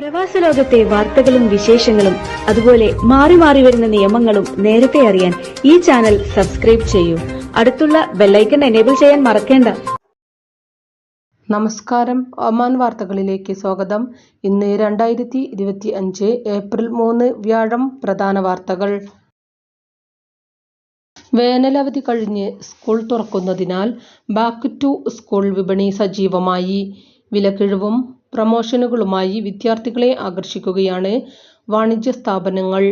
പ്രവാസ ലോകത്തെ വാർത്തകളും വിശേഷങ്ങളും അതുപോലെ മാറി മാറി വരുന്ന നിയമങ്ങളും നേരത്തെ അറിയാൻ ഈ ചാനൽ സബ്സ്ക്രൈബ് ചെയ്യൂ. അടുത്തുള്ള ബെല്ലൈക്കൺ എനേബിൾ ചെയ്യാൻ മറക്കേണ്ട. നമസ്കാരം. ഒമാൻ വാർത്തകളിലേക്ക് സ്വാഗതം. ഇന്ന് 2025 ഏപ്രിൽ 3 വ്യാഴം. പ്രധാന വാർത്തകൾ. വേനലവധി കഴിഞ്ഞ് സ്കൂൾ തുറക്കുന്നതിനാൽ ബാക്ക് ടു സ്കൂൾ വിപണി സജീവമായി. വിലക്കിഴിവും പ്രമോഷനുകളുമായി വിദ്യാർത്ഥികളെ ആകർഷിക്കുകയാണ് വാണിജ്യ സ്ഥാപനങ്ങൾ.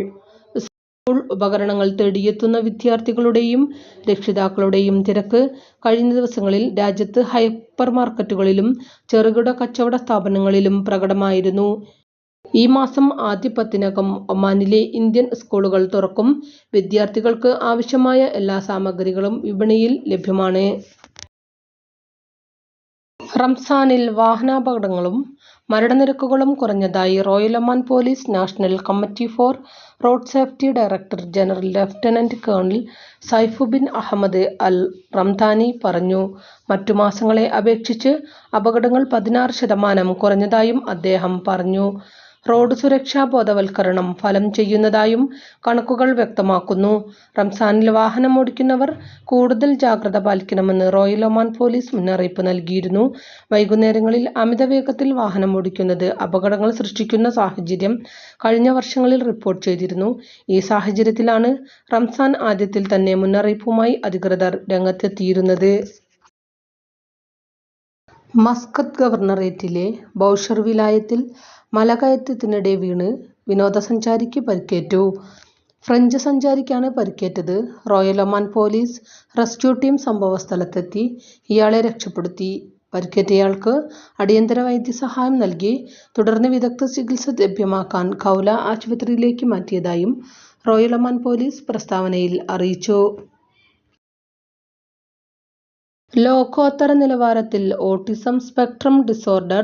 സ്കൂൾ ഉപകരണങ്ങൾ തേടിയെത്തുന്ന വിദ്യാർത്ഥികളുടെയും രക്ഷിതാക്കളുടെയും തിരക്ക് കഴിഞ്ഞ ദിവസങ്ങളിൽ രാജ്യത്ത് ഹൈപ്പർ മാർക്കറ്റുകളിലും ചെറുകിട കച്ചവട സ്ഥാപനങ്ങളിലും പ്രകടമായിരുന്നു. ഈ മാസം ആദ്യ 10-നകം ഒമാനിലെ ഇന്ത്യൻ സ്കൂളുകൾ തുറക്കും. വിദ്യാർത്ഥികൾക്ക് ആവശ്യമായ എല്ലാ സാമഗ്രികളും വിപണിയിൽ ലഭ്യമാണ്. റംസാനിൽ വാഹനാപകടങ്ങളും മരണനിരക്കുകളും കുറഞ്ഞതായി royal Oman police national committee for road safety director general lieutenant colonel Saif bin Ahmed al Ramdani പറഞ്ഞു. മറ്റു മാസങ്ങളെ അപേക്ഷിച്ച് അപകടങ്ങൾ 16% കുറഞ്ഞതായും അദ്ദേഹം പറഞ്ഞു. റോഡ് സുരക്ഷാ ബോധവൽക്കരണം ഫലം ചെയ്യുന്നതായും കണക്കുകൾ വ്യക്തമാക്കുന്നു. റംസാനിൽ വാഹനമോടിക്കുന്നവർ കൂടുതൽ ജാഗ്രത പാലിക്കണമെന്ന് റോയൽ ഒമാൻ പോലീസ് മുന്നറിയിപ്പ് നൽകിയിരുന്നു. വൈകുന്നേരങ്ങളിൽ അമിതവേഗത്തിൽ വാഹനമോടിക്കുന്നത് അപകടങ്ങൾ സൃഷ്ടിക്കുന്ന സാഹചര്യം കഴിഞ്ഞ വർഷങ്ങളിൽ റിപ്പോർട്ട് ചെയ്തിരുന്നു. ഈ സാഹചര്യത്തിലാണ് റംസാൻ ആദ്യത്തിൽ തന്നെ മുന്നറിയിപ്പുമായി അധികൃതർ രംഗത്തെത്തിയിരുന്നത്. മസ്കത്ത് ഗവർണറേറ്റിലെ ബൗഷർ വിലായത്തിൽ മലകയറ്റത്തിനിടെ വീണ് വിനോദസഞ്ചാരിക്ക് പരിക്കേറ്റു. ഫ്രഞ്ച് സഞ്ചാരിക്കാണ് പരിക്കേറ്റത്. Royal Oman police rescue team സംഭവസ്ഥലത്തെത്തി ഇയാളെ രക്ഷപ്പെടുത്തി. പരിക്കേറ്റയാൾക്ക് അടിയന്തര വൈദ്യസഹായം നൽകി. തുടർന്ന് വിദഗ്ധ ചികിത്സ ലഭ്യമാക്കാൻ ഖൗല ആശുപത്രിയിലേക്ക് മാറ്റിയതായും റോയൽ ഒമാൻ പോലീസ് പ്രസ്താവനയിൽ അറിയിച്ചു. ലോകോത്തര നിലവാരത്തിൽ autism spectrum disorder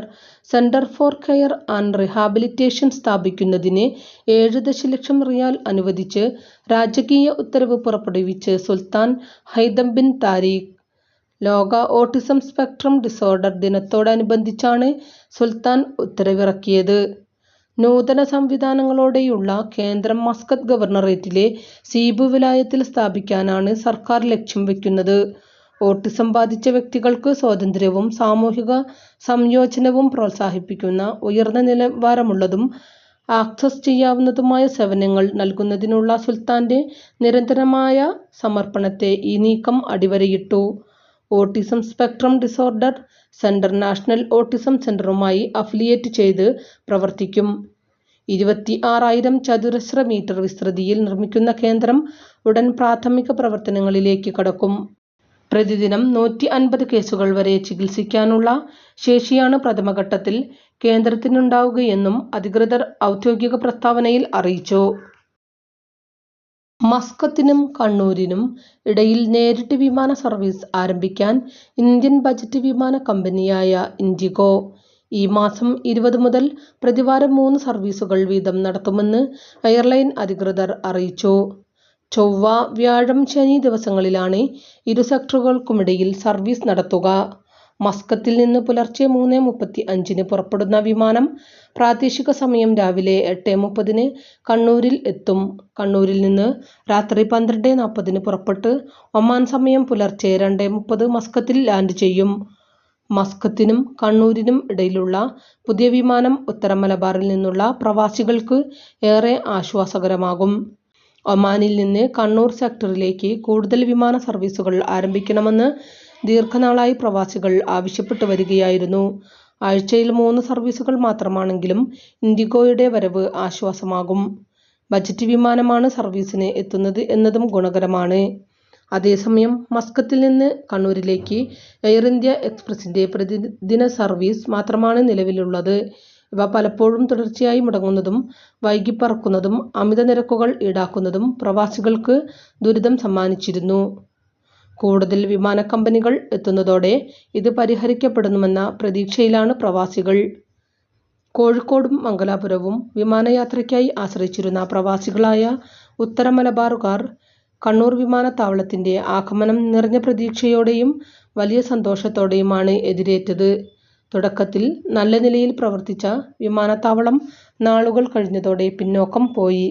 centre for care and rehabilitation സ്ഥാപിക്കുന്നതിന് 7 ദശലക്ഷം റിയാൽ അനുവദിച്ച് രാജകീയ ഉത്തരവ് പുറപ്പെടുവിച്ച് സുൽത്താൻ ഹൈതം ബിൻ താരിഖ്. ലോക ഓട്ടിസം സ്പെക്ട്രം ഡിസോർഡർ ദിനത്തോടനുബന്ധിച്ചാണ് സുൽത്താൻ ഉത്തരവിറക്കിയത്. നൂതന സംവിധാനങ്ങളോടെയുള്ള കേന്ദ്രം മസ്കത്ത് ഗവർണറേറ്റിലെ സീബ് വിലായത്തിൽ സ്ഥാപിക്കാനാണ് സർക്കാർ ലക്ഷ്യം വയ്ക്കുന്നത്. ഓട്ടിസം ബാധിച്ച വ്യക്തികൾക്ക് സ്വാതന്ത്ര്യവും സാമൂഹിക സംയോജനവും പ്രോത്സാഹിപ്പിക്കുന്ന ഉയർന്ന നിലവാരമുള്ളതും ആക്സസ് ചെയ്യാവുന്നതുമായ സേവനങ്ങൾ നൽകുന്നതിനുള്ള സുൽത്താന്റെ നിരന്തരമായ സമർപ്പണത്തെ ഈ നീക്കം അടിവരയിട്ടു. Autism spectrum disorder centre national autism സെന്ററുമായി അഫിലിയേറ്റ് ചെയ്ത് പ്രവർത്തിക്കും. 26,000 ചതുരശ്ര മീറ്റർ വിസ്തൃതിയിൽ നിർമ്മിക്കുന്ന കേന്ദ്രം ഉടൻ പ്രാഥമിക പ്രവർത്തനങ്ങളിലേക്ക് കടക്കും. പ്രതിദിനം 150 കേസുകൾ വരെ ചികിത്സിക്കാനുള്ള ശേഷിയാണ് പ്രഥമഘട്ടത്തിൽ കേന്ദ്രത്തിനുണ്ടാവുകയെന്നും അധികൃതർ ഔദ്യോഗിക പ്രസ്താവനയിൽ അറിയിച്ചു. മസ്കത്തിനും കണ്ണൂരിനും ഇടയിൽ നേരിട്ട് വിമാന സർവീസ് ആരംഭിക്കാൻ ഇന്ത്യൻ ബജറ്റ് വിമാന കമ്പനിയായ ഇൻഡിഗോ ഈ മാസം 20 മുതൽ പ്രതിവാരം 3 സർവീസുകൾ വീതം നടത്തുമെന്ന് എയർലൈൻ അധികൃതർ അറിയിച്ചു. ചൊവ്വ, വ്യാഴം, ശനി ദിവസങ്ങളിലാണ് ഇരു സെക്ടറുകൾക്കുമിടയിൽ സർവീസ് നടത്തുക. മസ്കത്തിൽ നിന്ന് പുലർച്ചെ 3:35 പുറപ്പെടുന്ന വിമാനം പ്രാദേശിക സമയം രാവിലെ 8:30 കണ്ണൂരിൽ എത്തും. കണ്ണൂരിൽ നിന്ന് രാത്രി 12:40 പുറപ്പെട്ട് ഒമാൻ സമയം പുലർച്ചെ 2:30 മസ്കത്തിൽ ലാൻഡ് ചെയ്യും. മസ്കത്തിനും കണ്ണൂരിനും ഇടയിലുള്ള പുതിയ വിമാനം ഉത്തര മലബാറിൽ നിന്നുള്ള പ്രവാസികൾക്ക് ഏറെ ആശ്വാസകരമാകും. ഒമാനിൽ നിന്ന് കണ്ണൂർ സെക്ടറിലേക്ക് കൂടുതൽ വിമാന സർവീസുകൾ ആരംഭിക്കണമെന്ന് ദീർഘനാളായി പ്രവാസികൾ ആവശ്യപ്പെട്ടു വരികയായിരുന്നു. ആഴ്ചയിൽ 3 സർവീസുകൾ മാത്രമാണെങ്കിലും ഇൻഡിഗോയുടെ വരവ് ആശ്വാസമാകും. ബജറ്റ് വിമാനമാണ് സർവീസിന് എത്തുന്നത് എന്നതും ഗുണകരമാണ്. അതേസമയം മസ്കത്തിൽ നിന്ന് കണ്ണൂരിലേക്ക് എയർ ഇന്ത്യ എക്സ്പ്രസിന്റെ പ്രതിദിന സർവീസ് മാത്രമാണ് നിലവിലുള്ളത്. ഇവ പലപ്പോഴും തുടർച്ചയായി മുടങ്ങുന്നതും വൈകിപ്പറക്കുന്നതും അമിത നിരക്കുകൾ ഈടാക്കുന്നതും പ്രവാസികൾക്ക് ദുരിതം സമ്മാനിച്ചിരുന്നു. കൂടുതൽ വിമാന കമ്പനികൾ എത്തുന്നതോടെ ഇത് പരിഹരിക്കപ്പെടുമെന്ന പ്രതീക്ഷയിലാണ് പ്രവാസികൾ. കോഴിക്കോടും മംഗലാപുരവും വിമാനയാത്രയ്ക്കായി ആശ്രയിച്ചിരുന്ന പ്രവാസികളായ ഉത്തര മലബാറുകാർ കണ്ണൂർ വിമാനത്താവളത്തിന്റെ ആഗമനം നിറഞ്ഞ പ്രതീക്ഷയോടെയും വലിയ സന്തോഷത്തോടെയുമാണ് എതിരേറ്റത്. തുടക്കത്തിൽ നല്ല നിലയിൽ പ്രവർത്തിച്ച വിമാനത്താവളം നാളുകൾ കഴിഞ്ഞതോടെ പിന്നോക്കം പോയി.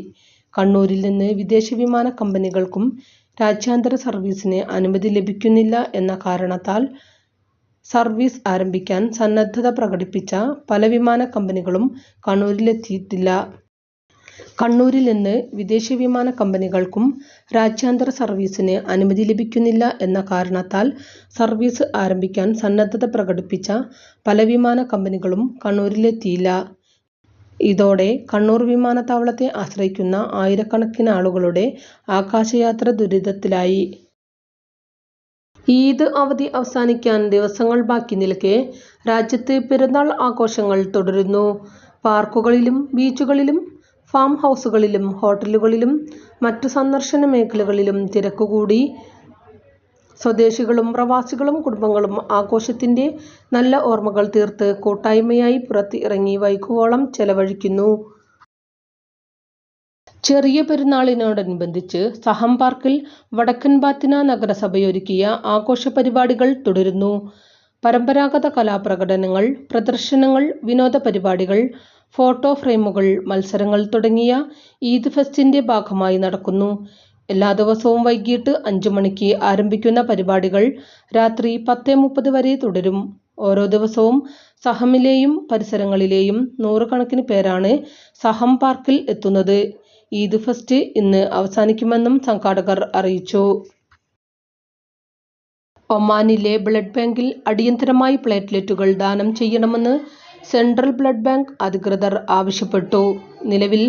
കണ്ണൂരിൽ നിന്ന് വിദേശ വിമാന കമ്പനികൾക്കും രാജ്യാന്തര സർവീസിന് അനുമതി ലഭിക്കുന്നില്ല എന്ന കാരണത്താൽ സർവീസ് ആരംഭിക്കാൻ സന്നദ്ധത പ്രകടിപ്പിച്ച പല വിമാന കമ്പനികളും കണ്ണൂരിലെത്തിയിട്ടില്ല. കണ്ണൂരിൽ നിന്ന് വിദേശ വിമാന കമ്പനികൾക്കും രാജ്യാന്തര സർവീസിന് അനുമതി ലഭിക്കുന്നില്ല എന്ന കാരണത്താൽ സർവീസ് ആരംഭിക്കാൻ സന്നദ്ധത പ്രകടിപ്പിച്ച പല വിമാന കമ്പനികളും കണ്ണൂരിലെത്തിയില്ല. ഇതോടെ കണ്ണൂർ വിമാനത്താവളത്തെ ആശ്രയിക്കുന്ന ആയിരക്കണക്കിന് ആളുകളുടെ ആകാശയാത്ര ദുരിതത്തിലായി. ഈദ് അവധി അവസാനിക്കാൻ ദിവസങ്ങൾ ബാക്കി നിൽക്കെ രാജ്യത്ത് പെരുന്നാൾ ആഘോഷങ്ങൾ തുടരുന്നു. പാർക്കുകളിലും ബീച്ചുകളിലും ഫാം ഹൗസുകളിലും ഹോട്ടലുകളിലും മറ്റു സന്ദർശന മേഖലകളിലും തിരക്കുകൂടി. സ്വദേശികളും പ്രവാസികളും കുടുംബങ്ങളും ആഘോഷത്തിന്റെ നല്ല ഓർമ്മകൾ തീർത്ത് കൂട്ടായ്മയായി പുറത്ത് ഇറങ്ങി വൈകുവോളം ചെലവഴിക്കുന്നു. ചെറിയ പെരുന്നാളിനോടനുബന്ധിച്ച് സഹം പാർക്കിൽ വടക്കൻ ബാത്തിന നഗരസഭയൊരുക്കിയ ആഘോഷ പരിപാടികൾ തുടരുന്നു. പരമ്പരാഗത കലാപ്രകടനങ്ങൾ, പ്രദർശനങ്ങൾ, വിനോദ പരിപാടികൾ, ഫോട്ടോ ഫ്രെയിമുകൾ, മത്സരങ്ങൾ തുടങ്ങിയ ഈദ് ഫെസ്റ്റിന്റെ ഭാഗമായി നടക്കുന്നു. എല്ലാ ദിവസവും വൈകിട്ട് 5 മണിക്ക് ആരംഭിക്കുന്ന പരിപാടികൾ രാത്രി 10:30 വരെ തുടരും. ഓരോ ദിവസവും സഹമിലെയും പരിസരങ്ങളിലെയും നൂറുകണക്കിന് പേരാണ് സഹം പാർക്കിൽ എത്തുന്നത്. ഈദ് ഫെസ്റ്റ് ഇന്ന് അവസാനിക്കുമെന്നും സംഘാടകർ അറിയിച്ചു. ഒമാനിലെ ബ്ലഡ് ബാങ്കിൽ അടിയന്തരമായി പ്ലേറ്റ്ലെറ്റുകൾ ദാനം ചെയ്യണമെന്ന് സെൻട്രൽ ബ്ലഡ് ബാങ്ക് അധികൃതർ ആവശ്യപ്പെട്ടു. നിലവിൽ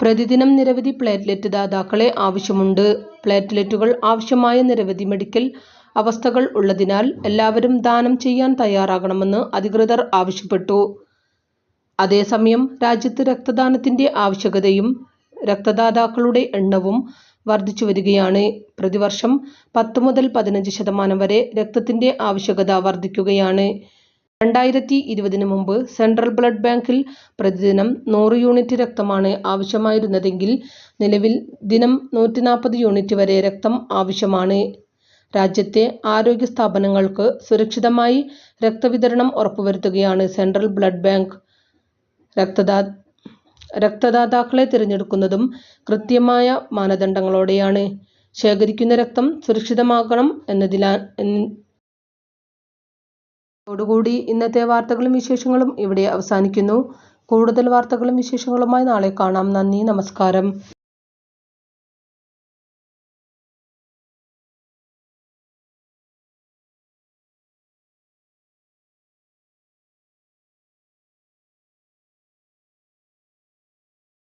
പ്രതിദിനം നിരവധി പ്ലേറ്റ്ലെറ്റ് ദാതാക്കളെ ആവശ്യമുണ്ട്. പ്ലേറ്റ്ലെറ്റുകൾ ആവശ്യമായ നിരവധി മെഡിക്കൽ അവസ്ഥകൾ ഉള്ളതിനാൽ എല്ലാവരും ദാനം ചെയ്യാൻ തയ്യാറാകണമെന്ന് അധികൃതർ ആവശ്യപ്പെട്ടു. അതേസമയം രാജ്യത്ത് രക്തദാനത്തിന്റെ ആവശ്യകതയും രക്തദാതാക്കളുടെ എണ്ണവും വർദ്ധിച്ചുവരികയാണ്. പ്രതിവർഷം 10 മുതൽ 15% വരെ രക്തത്തിന്റെ ആവശ്യകത വർദ്ധിക്കുകയാണ്. 2020 മുമ്പ് സെൻട്രൽ ബ്ലഡ് ബാങ്കിൽ പ്രതിദിനം 100 യൂണിറ്റ് രക്തമാണ് ആവശ്യമായിരുന്നതെങ്കിൽ നിലവിൽ ദിനം 140 യൂണിറ്റ് വരെ രക്തം ആവശ്യമാണ്. രാജ്യത്തെ ആരോഗ്യ സ്ഥാപനങ്ങൾക്ക് സുരക്ഷിതമായി രക്തവിതരണം ഉറപ്പുവരുത്തുകയാണ് സെൻട്രൽ ബ്ലഡ് ബാങ്ക്. രക്തദാതാക്കളെ തിരഞ്ഞെടുക്കുന്നതും കൃത്യമായ മാനദണ്ഡങ്ങളോടെയാണ്. ശേഖരിക്കുന്ന രക്തം സുരക്ഷിതമാകണം എന്നതിലോടുകൂടി ഇന്നത്തെ വാർത്തകളും വിശേഷങ്ങളും ഇവിടെ അവസാനിക്കുന്നു. കൂടുതൽ വാർത്തകളും വിശേഷങ്ങളുമായി നാളെ കാണാം. നന്ദി, നമസ്കാരം.